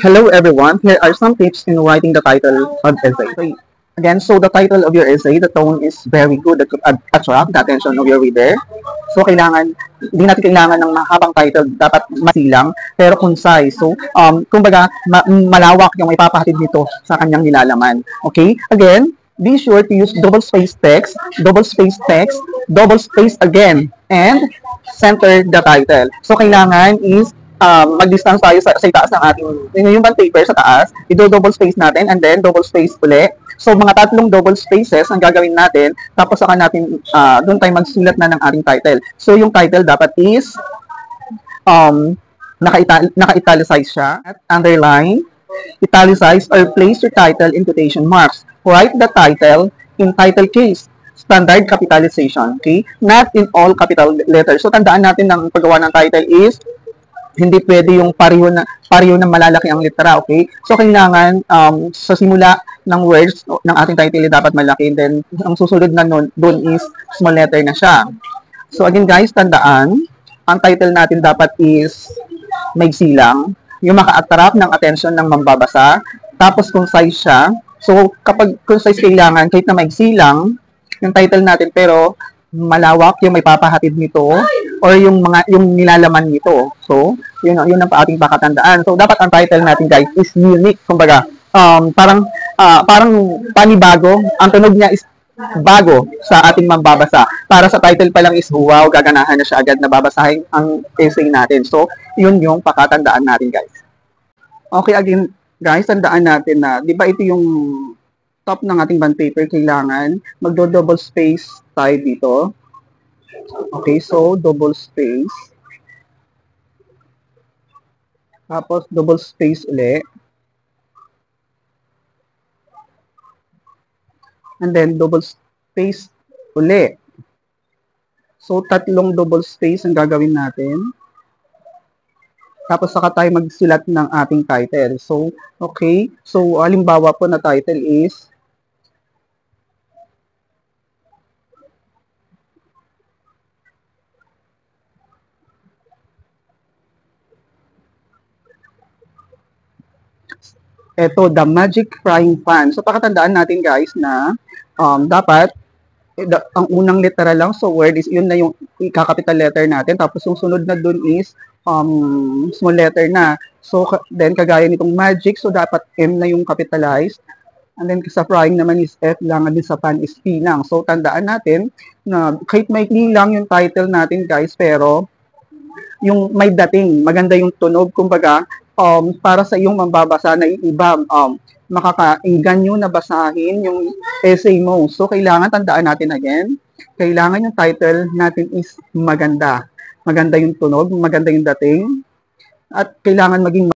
Hello everyone, here are some tips in writing the title of essay. Okay. Again, so the title of your essay, the tone is very good that could attract the attention of your reader. So hindi natin kailangan ng mahabang title, dapat masilang, pero concise. So, kumbaga, malawak yung ipapahatid nito sa kanyang nilalaman. Okay? Again, be sure to use double space text, double space again, and center the title. So, kailangan is mag-distance tayo sa itaas ng ating, yung band paper sa taas, i-double space natin, and then double space uli. So, mga tatlong double spaces ang gagawin natin, tapos saka natin, doon tayo magsulat na ng ating title. So, yung title dapat is, naka-italicize siya, at underline, italicize, or place your title in quotation marks. Write the title in title case. Standard capitalization, okay? Not in all capital letters. So, tandaan natin ng paggawa ng title is, hindi pwede yung pareho na malalaki ang litera, okay? So, kailangan sa simula ng words ng ating title dapat malaki, then ang susunod na doon is small letter na siya. So, again guys, tandaan, ang title natin dapat is maigsi lang, yung maka-attract ng attention ng mambabasa, tapos concise siya. So, kapag concise kailangan, kahit na maigsi lang, yung title natin, pero malawak yung may papahatid nito or yung nilalaman nito. So, yun ang ating pakatandaan. So, dapat ang title natin guys is unique. Kumbaga, parang panibago. Ang tunog niya is bago sa ating mambabasa. Para sa title pa lang is wow, gaganahan na siya agad na babasahin ang essay natin. So, yun yung pakatandaan natin guys. Okay, again guys, tandaan natin na, di ba ito yung top ng ating bond paper, kailangan magdo-double space tayo dito. Okay, so double space. Tapos double space uli. And then double space uli. So tatlong double space ang gagawin natin. Tapos saka tayo magsulat ng ating title. So, okay. So, halimbawa po na title is eto, The Magic Frying Pan. So, pakatandaan natin guys na dapat ang unang letra lang, so word is, yun na yung ika-capital letter natin. Tapos yung sunod na dun is small letter na. So, then kagaya nitong magic, so dapat M na yung capitalized. And then sa frying naman is F lang, and then sa pan is P lang. So, tandaan natin na kahit maikli lang yung title natin guys, pero yung may dating, maganda yung tunog, kumbaga, para sa iyong mambabasa na iba, makakainggan na basahin yung essay mo. So, kailangan tandaan natin again, kailangan yung title natin is maganda. Maganda yung tunog, maganda yung dating, at kailangan maging